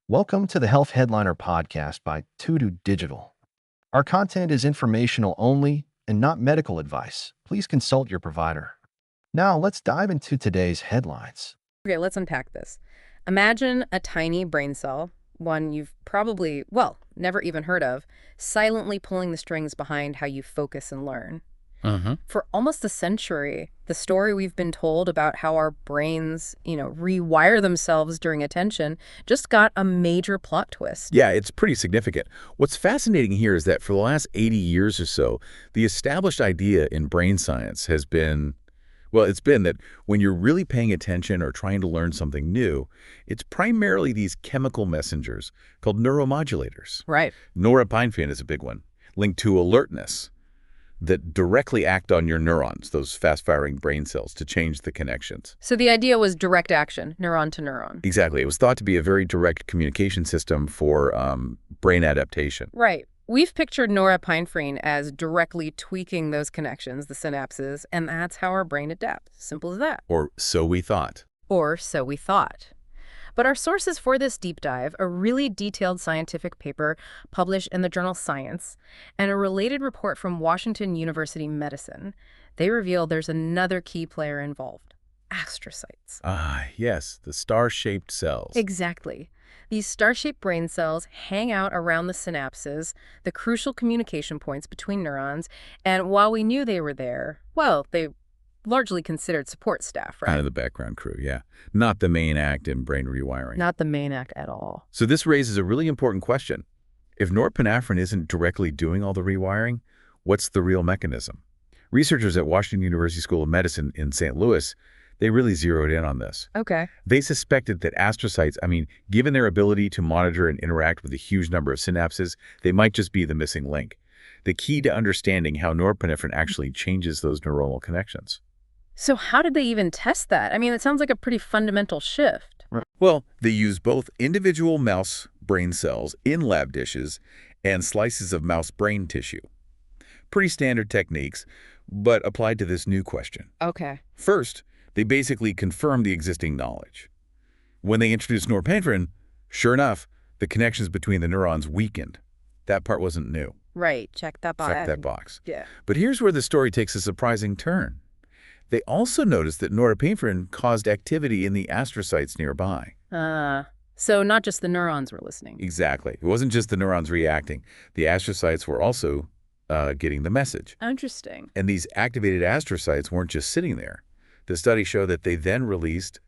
Welcome to the Health Headliner podcast by Tudu Digital. Our content is informational only and not medical advice. Please consult your provider. Now, let's dive into today's headlines. Okay, let's unpack this. Imagine a tiny brain cell, one you've probably, well, never even heard of, silently pulling the strings behind how you focus and learn. For almost a century, the story we've been told about how our brains, rewire themselves during attention just got a major plot twist. Yeah, it's pretty significant. What's fascinating here is that for the last 80 years or so, the established idea in brain science has been, it's been that when you're really paying attention or trying to learn something new, it's primarily these chemical messengers called neuromodulators. Right. Norepinephrine is a big one, linked to alertness, that directly act on your neurons, those fast-firing brain cells, to change the connections. So the idea was direct action, neuron to neuron. Exactly. It was thought to be a very direct communication system for brain adaptation. Right. We've pictured norepinephrine as directly tweaking those connections, the synapses, and that's how our brain adapts. Simple as that. Or so we thought. Or so we thought. But our sources for this deep dive, a really detailed scientific paper published in the journal Science, and a related report from Washington University Medicine, they reveal there's another key player involved: astrocytes. Ah, yes, the star-shaped cells. Exactly. These star-shaped brain cells hang out around the synapses, the crucial communication points between neurons, and while we knew they were there, well, they largely considered support staff, right? Kind of the background crew, yeah. Not the main act in brain rewiring. Not the main act at all. So this raises a really important question. If norepinephrine isn't directly doing all the rewiring, what's the real mechanism? Researchers at Washington University School of Medicine in St. Louis, they really zeroed in on this. Okay. They suspected that astrocytes, given their ability to monitor and interact with a huge number of synapses, they might just be the missing link. The key to understanding how norepinephrine actually changes those neuronal connections. So how did they even test that? It sounds like a pretty fundamental shift. Well, they use both individual mouse brain cells in lab dishes and slices of mouse brain tissue. Pretty standard techniques, but applied to this new question. Okay. First, they basically confirmed the existing knowledge. When they introduced norepinephrine, sure enough, the connections between the neurons weakened. That part wasn't new. Right. Check that box. Check that box. Yeah. But here's where the story takes a surprising turn. They also noticed that norepinephrine caused activity in the astrocytes nearby. So not just the neurons were listening. Exactly. It wasn't just the neurons reacting. The astrocytes were also getting the message. Interesting. And these activated astrocytes weren't just sitting there. The study showed that they then released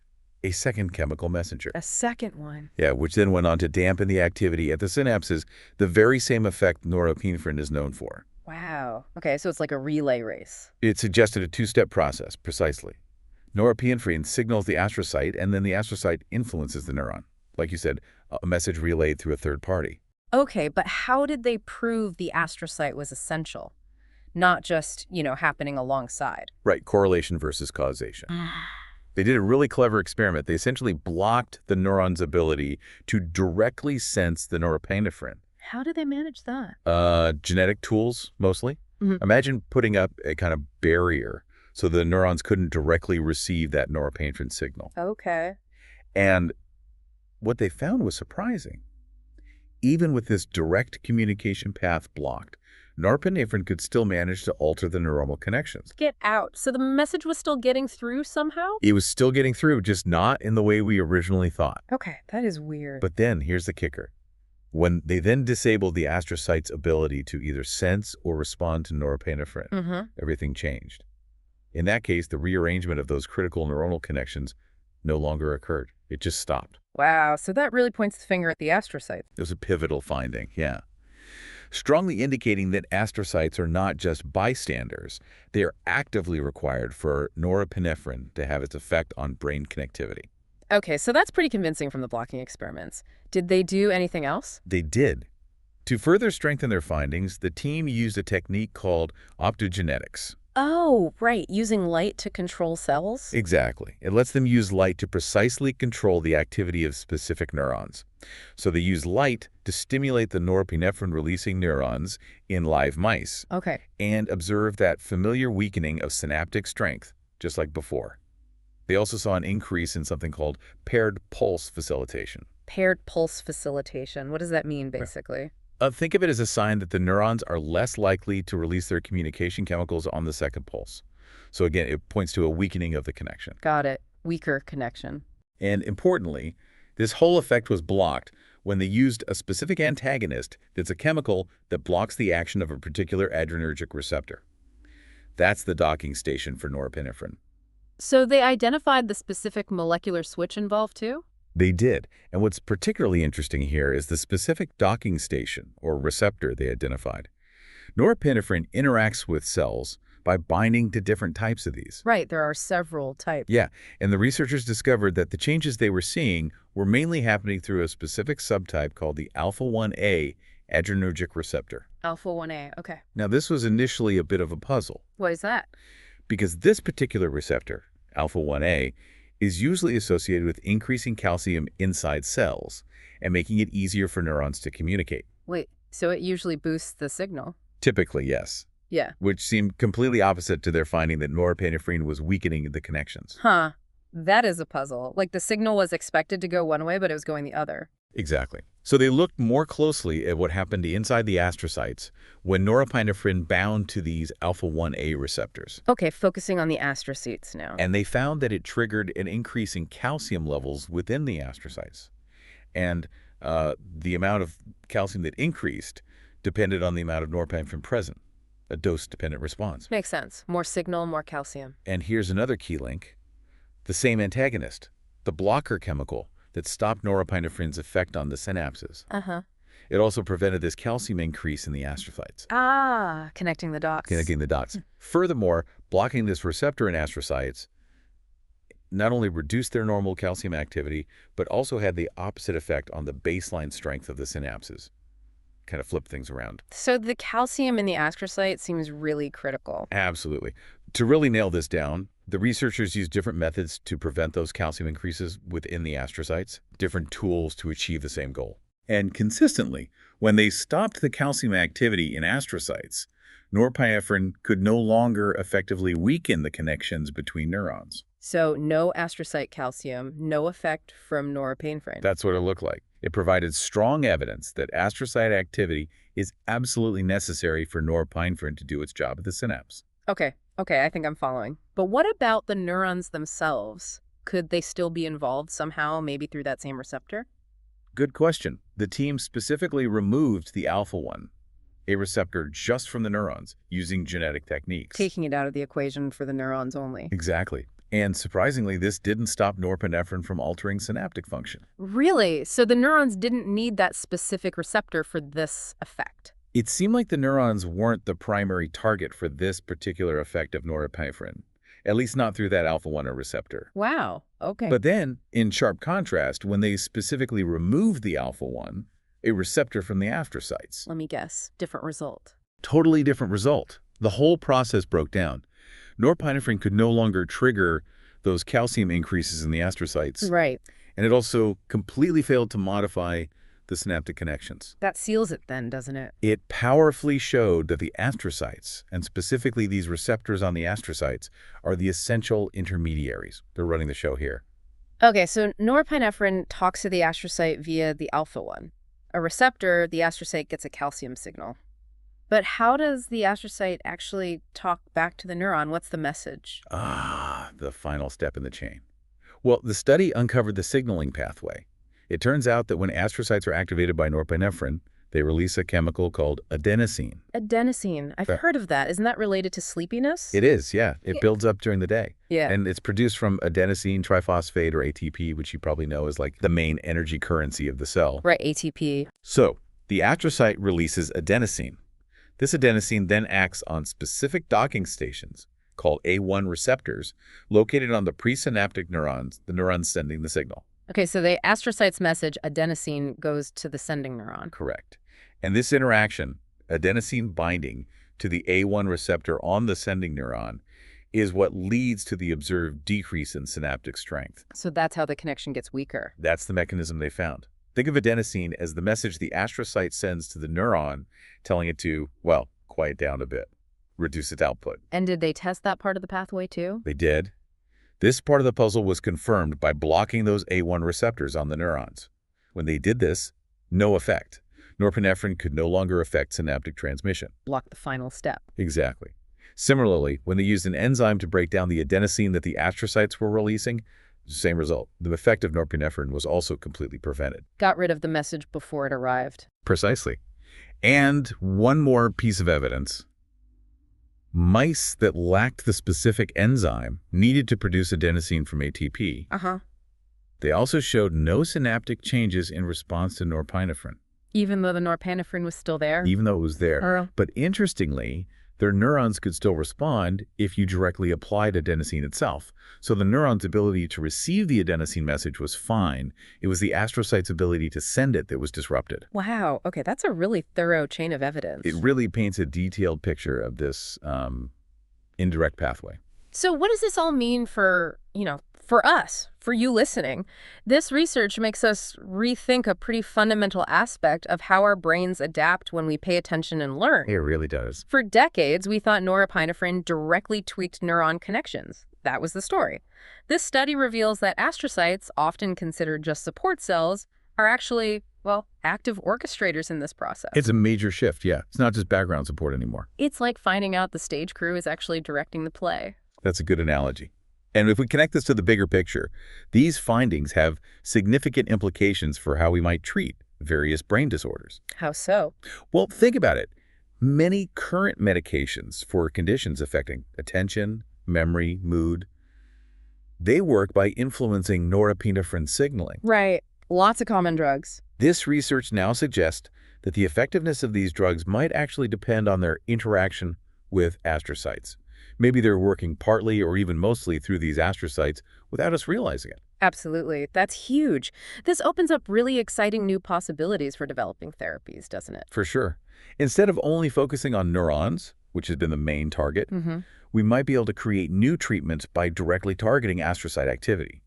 a second chemical messenger. A second one. Yeah, which then went on to dampen the activity at the synapses, the very same effect norepinephrine is known for. Wow. Okay, so it's like a relay race. It suggested a two-step process, precisely. Norepinephrine signals the astrocyte, and then the astrocyte influences the neuron. Like you said, a message relayed through a third party. Okay, but how did they prove the astrocyte was essential? Not just, happening alongside. Right, correlation versus causation. They did a really clever experiment. They essentially blocked the neuron's ability to directly sense the norepinephrine. How did they manage that? Genetic tools, mostly. Imagine putting up a kind of barrier so the neurons couldn't directly receive that norepinephrine signal. Okay. And what they found was surprising. Even with this direct communication path blocked, norepinephrine could still manage to alter the neuronal connections. Get out. So the message was still getting through somehow? It was still getting through, just not in the way we originally thought. Okay, that is weird. But then, here's the kicker. When they then disabled the astrocyte's ability to either sense or respond to norepinephrine, everything changed. In that case, the rearrangement of those critical neuronal connections no longer occurred. It just stopped. Wow, so that really points the finger at the astrocyte. It was a pivotal finding, yeah. Strongly indicating that astrocytes are not just bystanders. They are actively required for norepinephrine to have its effect on brain connectivity. Okay, so that's pretty convincing from the blocking experiments. Did they do anything else? They did. To further strengthen their findings, the team used a technique called optogenetics. Oh, right, using light to control cells? Exactly. It lets them use light to precisely control the activity of specific neurons. So they use light to stimulate the norepinephrine-releasing neurons in live mice. Okay. And observe that familiar weakening of synaptic strength, just like before. They also saw an increase in something called paired pulse facilitation. Paired pulse facilitation. What does that mean, basically? Think of it as a sign that the neurons are less likely to release their communication chemicals on the second pulse. So again, it points to a weakening of the connection. Got it. Weaker connection. And importantly, this whole effect was blocked when they used a specific antagonist that's a chemical that blocks the action of a particular adrenergic receptor. That's the docking station for norepinephrine. So they identified the specific molecular switch involved, too? They did. And what's particularly interesting here is the specific docking station, or receptor, they identified. Norepinephrine interacts with cells by binding to different types of these. Right, there are several types. Yeah, and the researchers discovered that the changes they were seeing were mainly happening through a specific subtype called the alpha-1A adrenergic receptor. Alpha-1A, okay. Now, this was initially a bit of a puzzle. Why is that? Because this particular receptor, alpha-1A, is usually associated with increasing calcium inside cells and making it easier for neurons to communicate. Wait, so it usually boosts the signal? Typically, yes. Yeah. Which seemed completely opposite to their finding that norepinephrine was weakening the connections. Huh. That is a puzzle. Like the signal was expected to go one way, but it was going the other. Exactly. So they looked more closely at what happened inside the astrocytes when norepinephrine bound to these alpha-1A receptors. Okay, focusing on the astrocytes now. And they found that it triggered an increase in calcium levels within the astrocytes. And the amount of calcium that increased depended on the amount of norepinephrine present, a dose-dependent response. Makes sense. More signal, more calcium. And here's another key link. The same antagonist, the blocker chemical that stopped norepinephrine's effect on the synapses. Uh-huh. It also prevented this calcium increase in the astrocytes. Ah, connecting the dots. Connecting the dots. Furthermore, blocking this receptor in astrocytes not only reduced their normal calcium activity, but also had the opposite effect on the baseline strength of the synapses. Kind of flip things around. So the calcium in the astrocyte seems really critical. Absolutely. To really nail this down, the researchers used different methods to prevent those calcium increases within the astrocytes, different tools to achieve the same goal. And consistently, when they stopped the calcium activity in astrocytes, norepinephrine could no longer effectively weaken the connections between neurons. So no astrocyte calcium, no effect from norepinephrine. That's what it looked like. It provided strong evidence that astrocyte activity is absolutely necessary for norepinephrine to do its job at the synapse. Okay, I think I'm following. But what about the neurons themselves? Could they still be involved somehow, maybe through that same receptor? Good question. The team specifically removed the alpha-1, a receptor just from the neurons, using genetic techniques. Taking it out of the equation for the neurons only. Exactly. And surprisingly, this didn't stop norepinephrine from altering synaptic function. Really? So the neurons didn't need that specific receptor for this effect? It seemed like the neurons weren't the primary target for this particular effect of norepinephrine, at least not through that alpha-1 receptor. Wow, okay. But then, in sharp contrast, when they specifically removed the alpha-1, a receptor from the astrocytes. Let me guess. Different result. Totally different result. The whole process broke down. Norepinephrine could no longer trigger those calcium increases in the astrocytes. Right. And it also completely failed to modify the synaptic connections. That seals it then, doesn't it? It powerfully showed that the astrocytes, and specifically these receptors on the astrocytes, are the essential intermediaries. They're running the show here. Okay, so norepinephrine talks to the astrocyte via the alpha-1. A receptor, the astrocyte gets a calcium signal. But how does the astrocyte actually talk back to the neuron? What's the message? The final step in the chain. Well, the study uncovered the signaling pathway. It turns out that when astrocytes are activated by norepinephrine, they release a chemical called adenosine. Adenosine. I've heard of that. Isn't that related to sleepiness? It is, yeah. It builds up during the day. Yeah. And it's produced from adenosine triphosphate, or ATP, which you probably know is like the main energy currency of the cell. Right, ATP. So the astrocyte releases adenosine. This adenosine then acts on specific docking stations called A1 receptors located on the presynaptic neurons, the neurons sending the signal. Okay, so the astrocyte's message, adenosine, goes to the sending neuron. Correct. And this interaction, adenosine binding to the A1 receptor on the sending neuron, is what leads to the observed decrease in synaptic strength. So that's how the connection gets weaker. That's the mechanism they found. Think of adenosine as the message the astrocyte sends to the neuron, telling it to, well, quiet down a bit, reduce its output. And did they test that part of the pathway too? They did. This part of the puzzle was confirmed by blocking those A1 receptors on the neurons. When they did this, no effect. Norepinephrine could no longer affect synaptic transmission. Block the final step. Exactly. Similarly, when they used an enzyme to break down the adenosine that the astrocytes were releasing, same result. The effect of norepinephrine was also completely prevented. Got rid of the message before it arrived. Precisely. And one more piece of evidence. Mice that lacked the specific enzyme needed to produce adenosine from ATP. They also showed no synaptic changes in response to norepinephrine. Even though the norepinephrine was still there? Even though it was there. But interestingly, their neurons could still respond if you directly applied adenosine itself. So the neuron's ability to receive the adenosine message was fine. It was the astrocyte's ability to send it that was disrupted. Wow. Okay, that's a really thorough chain of evidence. It really paints a detailed picture of this indirect pathway. So what does this all mean for, for us, for you listening? This research makes us rethink a pretty fundamental aspect of how our brains adapt when we pay attention and learn. It really does. For decades, we thought norepinephrine directly tweaked neuron connections. That was the story. This study reveals that astrocytes, often considered just support cells, are actually, active orchestrators in this process. It's a major shift, yeah. It's not just background support anymore. It's like finding out the stage crew is actually directing the play. That's a good analogy. And if we connect this to the bigger picture, these findings have significant implications for how we might treat various brain disorders. How so? Well, think about it. Many current medications for conditions affecting attention, memory, mood, they work by influencing norepinephrine signaling. Right. Lots of common drugs. This research now suggests that the effectiveness of these drugs might actually depend on their interaction with astrocytes. Maybe they're working partly or even mostly through these astrocytes without us realizing it. Absolutely. That's huge. This opens up really exciting new possibilities for developing therapies, doesn't it? For sure. Instead of only focusing on neurons, which has been the main target, we might be able to create new treatments by directly targeting astrocyte activity.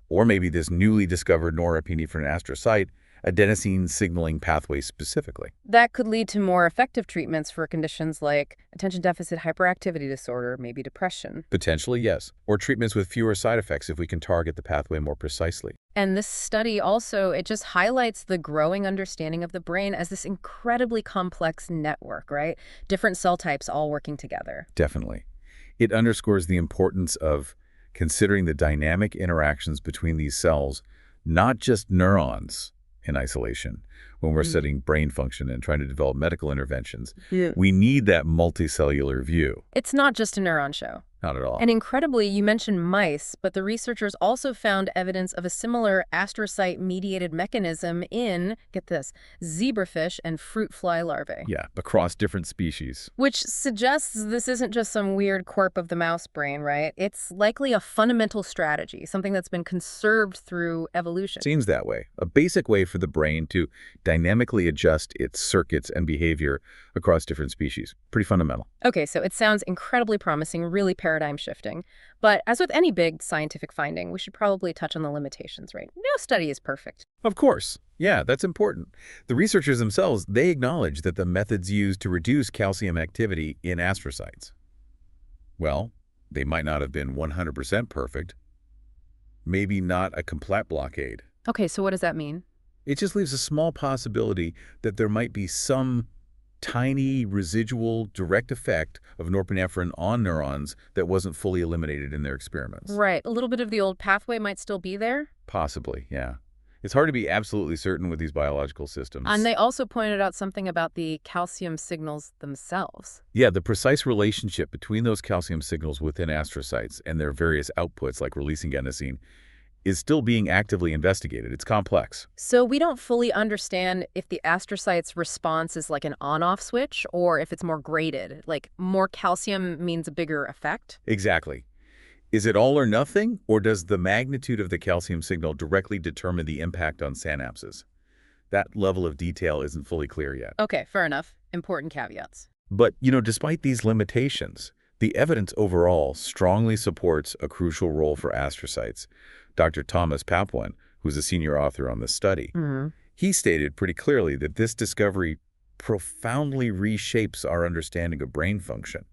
Or maybe this newly discovered norepinephrine astrocyte adenosine signaling pathways specifically. That could lead to more effective treatments for conditions like attention deficit hyperactivity disorder, maybe depression. Potentially, yes. Or treatments with fewer side effects if we can target the pathway more precisely. And this study also, it just highlights the growing understanding of the brain as this incredibly complex network, right? Different cell types all working together. Definitely. It underscores the importance of considering the dynamic interactions between these cells, not just neurons in isolation. When we're studying brain function and trying to develop medical interventions, we need that multicellular view. It's not just a neuron show. Not at all. And incredibly, you mentioned mice, but the researchers also found evidence of a similar astrocyte-mediated mechanism in, get this, zebrafish and fruit fly larvae. Yeah, across different species. Which suggests this isn't just some weird quirk of the mouse brain, right? It's likely a fundamental strategy, something that's been conserved through evolution. Seems that way. A basic way for the brain to dynamically adjust its circuits and behavior across different species. Pretty fundamental. Okay, so it sounds incredibly promising, really paradigm shifting. But as with any big scientific finding, we should probably touch on the limitations, right? No study is perfect. Of course. Yeah, that's important. The researchers themselves, they acknowledge that the methods used to reduce calcium activity in astrocytes, well, they might not have been 100% perfect. Maybe not a complete blockade. Okay, so what does that mean? It just leaves a small possibility that there might be some tiny residual direct effect of norepinephrine on neurons that wasn't fully eliminated in their experiments. Right. A little bit of the old pathway might still be there? Possibly, yeah. It's hard to be absolutely certain with these biological systems. And they also pointed out something about the calcium signals themselves. Yeah, the precise relationship between those calcium signals within astrocytes and their various outputs, like releasing adenosine, is still being actively investigated. It's complex. So we don't fully understand if the astrocyte's response is like an on-off switch or if it's more graded, like more calcium means a bigger effect? Exactly. Is it all or nothing, or does the magnitude of the calcium signal directly determine the impact on synapses? That level of detail isn't fully clear yet. Okay, fair enough. Important caveats. But, despite these limitations, the evidence overall strongly supports a crucial role for astrocytes. Dr. Thomas Papuan, who's a senior author on this study, he stated pretty clearly that this discovery profoundly reshapes our understanding of brain function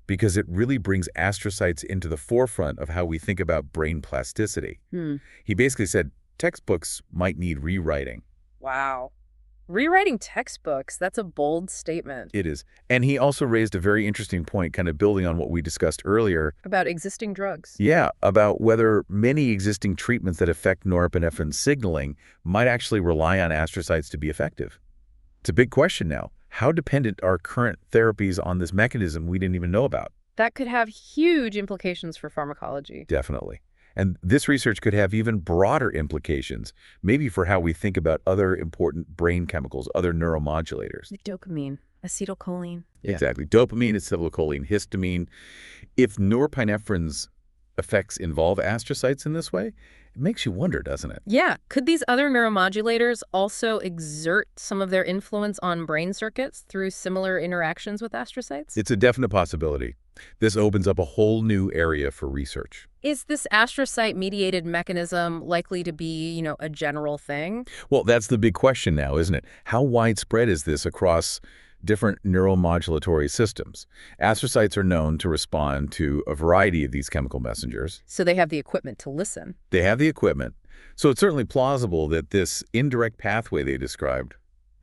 because it really brings astrocytes into the forefront of how we think about brain plasticity. He basically said, textbooks might need rewriting. Wow. Rewriting textbooks, that's a bold statement. It is. And he also raised a very interesting point, kind of building on what we discussed earlier. About existing drugs. Yeah, about whether many existing treatments that affect norepinephrine signaling might actually rely on astrocytes to be effective. It's a big question now. How dependent are current therapies on this mechanism we didn't even know about? That could have huge implications for pharmacology. Definitely. And this research could have even broader implications, maybe for how we think about other important brain chemicals, other neuromodulators. The dopamine, acetylcholine. Yeah. Exactly. Dopamine, acetylcholine, histamine. If norepinephrine's effects involve astrocytes in this way, it makes you wonder, doesn't it? Yeah. Could these other neuromodulators also exert some of their influence on brain circuits through similar interactions with astrocytes? It's a definite possibility. This opens up a whole new area for research. Is this astrocyte-mediated mechanism likely to be, a general thing? Well, that's the big question now, isn't it? How widespread is this across different neuromodulatory systems? Astrocytes are known to respond to a variety of these chemical messengers. So they have the equipment to listen. They have the equipment. So it's certainly plausible that this indirect pathway they described,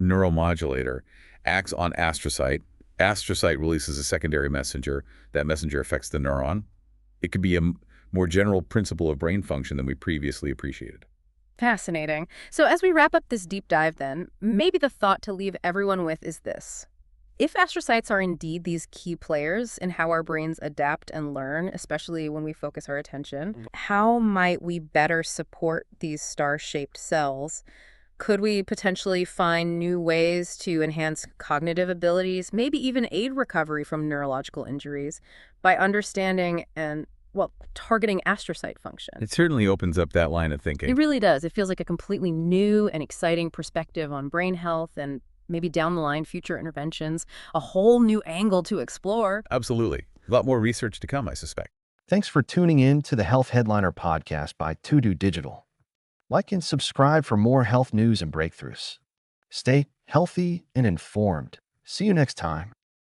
neuromodulator, acts on astrocyte. Astrocyte releases a secondary messenger. That messenger affects the neuron. It could be a more general principle of brain function than we previously appreciated. Fascinating. So as we wrap up this deep dive then, maybe the thought to leave everyone with is this. If astrocytes are indeed these key players in how our brains adapt and learn, especially when we focus our attention, how might we better support these star-shaped cells? Could we potentially find new ways to enhance cognitive abilities, maybe even aid recovery from neurological injuries by understanding and, targeting astrocyte function? It certainly opens up that line of thinking. It really does. It feels like a completely new and exciting perspective on brain health and maybe down the line future interventions, a whole new angle to explore. Absolutely. A lot more research to come, I suspect. Thanks for tuning in to the Health Headliner podcast by To Digital. Like and subscribe for more health news and breakthroughs. Stay healthy and informed. See you next time.